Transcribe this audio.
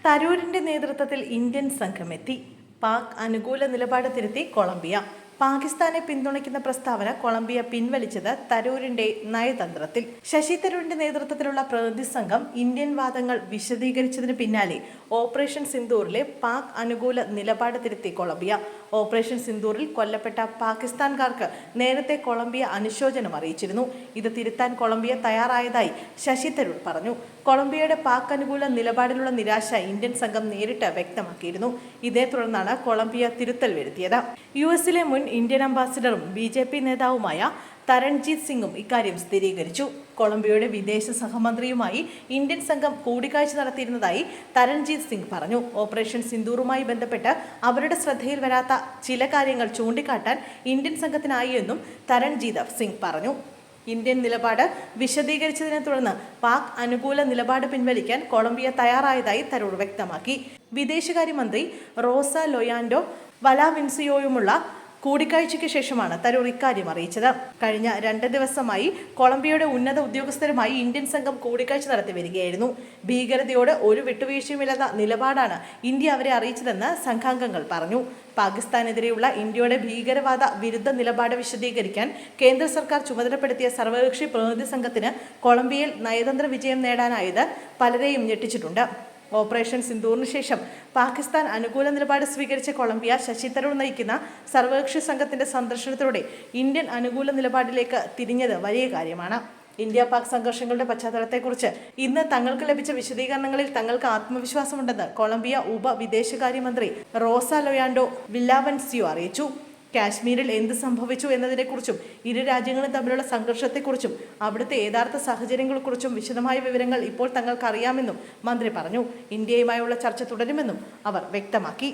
തരൂരിന്റെ നേതൃത്വത്തിൽ ഇന്ത്യൻ സംഘം എത്തി. പാക് അനുകൂല നിലപാട് തിരുത്തി കൊളംബിയ. പാകിസ്ഥാനെ പിന്തുണയ്ക്കുന്ന പ്രസ്താവന കൊളംബിയ പിൻവലിച്ചത് തരൂരിന്റെ നയതന്ത്രത്തിൽ. ശശി തരൂരിന്റെ നേതൃത്വത്തിലുള്ള പ്രതിനിധി സംഘം ഇന്ത്യൻ വാദങ്ങൾ വിശദീകരിച്ചതിന് പിന്നാലെ ഓപ്പറേഷൻ സിന്ദൂറിലെ പാക് അനുകൂല നിലപാട് തിരുത്തി കൊളംബിയ. ഓപ്പറേഷൻ സിന്ദൂറിൽ കൊല്ലപ്പെട്ട പാകിസ്ഥാൻകാർക്ക് നേരത്തെ കൊളംബിയ അനുശോചനം അറിയിച്ചിരുന്നു. ഇത് തിരുത്താൻ കൊളംബിയ തയ്യാറായതായി ശശി തരൂർ പറഞ്ഞു. കൊളംബിയയുടെ പാക് അനുകൂല നിലപാടിലുള്ള നിരാശ ഇന്ത്യൻ സംഘം നേരിട്ട് വ്യക്തമാക്കിയിരുന്നു. ഇതേ തുടർന്നാണ് കൊളംബിയ തിരുത്തൽ വരുത്തിയത്. യുഎസിലെ മുൻ ഇന്ത്യൻ അംബാസിഡറും BJP നേതാവുമായ തരൺജീത് സിംഗും ഇക്കാര്യം സ്ഥിരീകരിച്ചു. കൊളംബിയയുടെ വിദേശ സഹമന്ത്രിയുമായി ഇന്ത്യൻ സംഘം കൂടിക്കാഴ്ച നടത്തിയിരുന്നതായി തരൺജീത് സിംഗ് പറഞ്ഞു. ഓപ്പറേഷൻ സിന്ദൂറുമായി ബന്ധപ്പെട്ട് അവരുടെ ശ്രദ്ധയിൽ വരാത്ത ചില കാര്യങ്ങൾ ചൂണ്ടിക്കാട്ടാൻ ഇന്ത്യൻ സംഘത്തിനായി എന്നും തരൺജീത് സിംഗ് പറഞ്ഞു. ഇന്ത്യൻ നിലപാട് വിശദീകരിച്ചതിനെ തുടർന്ന് പാക് അനുകൂല നിലപാട് പിൻവലിക്കാൻ കൊളംബിയ തയ്യാറായതായി തരൂർ വ്യക്തമാക്കി. വിദേശകാര്യമന്ത്രി റോസ ലൊയാൻഡോ വലാവിൻസിയോയുമുള്ള കൂടിക്കാഴ്ചയ്ക്ക് ശേഷമാണ് തരൂർ ഇക്കാര്യം അറിയിച്ചത്. കഴിഞ്ഞ 2 ദിവസമായി കൊളംബിയയുടെ ഉന്നത ഉദ്യോഗസ്ഥരുമായി ഇന്ത്യൻ സംഘം കൂടിക്കാഴ്ച നടത്തി വരികയായിരുന്നു. ഭീകരതയോട് ഒരു വിട്ടുവീഴ്ചയുമില്ലാത്ത നിലപാടാണ് ഇന്ത്യ അവരെ അറിയിച്ചതെന്ന് സംഘാംഗങ്ങൾ പറഞ്ഞു. പാകിസ്ഥാനെതിരെയുള്ള ഇന്ത്യയുടെ ഭീകരവാദ വിരുദ്ധ നിലപാട് വിശദീകരിക്കാൻ കേന്ദ്ര സർക്കാർ ചുമതലപ്പെടുത്തിയ സർവകക്ഷി പ്രതിനിധി സംഘത്തിന് കൊളംബിയയിൽ നയതന്ത്ര വിജയം നേടാനായത് പലരെയും ഞെട്ടിച്ചിട്ടുണ്ട്. ഓപ്പറേഷൻ സിന്ദൂറിന് ശേഷം പാകിസ്ഥാൻ അനുകൂല നിലപാട് സ്വീകരിച്ച കൊളംബിയ ശശി തരൂർ നയിക്കുന്ന സർവകക്ഷി സംഘത്തിന്റെ സന്ദർശനത്തിലൂടെ ഇന്ത്യൻ അനുകൂല നിലപാടിലേക്ക് തിരിഞ്ഞത് വലിയ കാര്യമാണ്. ഇന്ത്യ പാക് സംഘർഷങ്ങളുടെ പശ്ചാത്തലത്തെക്കുറിച്ച് ഇന്ന് തങ്ങൾക്ക് ലഭിച്ച വിശദീകരണങ്ങളിൽ തങ്ങൾക്ക് ആത്മവിശ്വാസമുണ്ടെന്ന് കൊളംബിയ ഉപവിദേശകാര്യമന്ത്രി റോസ ലൊയാൻഡോ വില്ലാവൻസിയോ അറിയിച്ചു. കാശ്മീരിൽ എന്ത് സംഭവിച്ചു എന്നതിനെക്കുറിച്ചും ഇരു രാജ്യങ്ങളും തമ്മിലുള്ള സംഘർഷത്തെക്കുറിച്ചും അവിടുത്തെ യഥാർത്ഥ സാഹചര്യങ്ങളെക്കുറിച്ചും വിശദമായ വിവരങ്ങൾ ഇപ്പോൾ തങ്ങൾക്ക് അറിയാമെന്നും മന്ത്രി പറഞ്ഞു. ഇന്ത്യയുമായുള്ള ചർച്ച തുടരുമെന്നും അവർ വ്യക്തമാക്കി.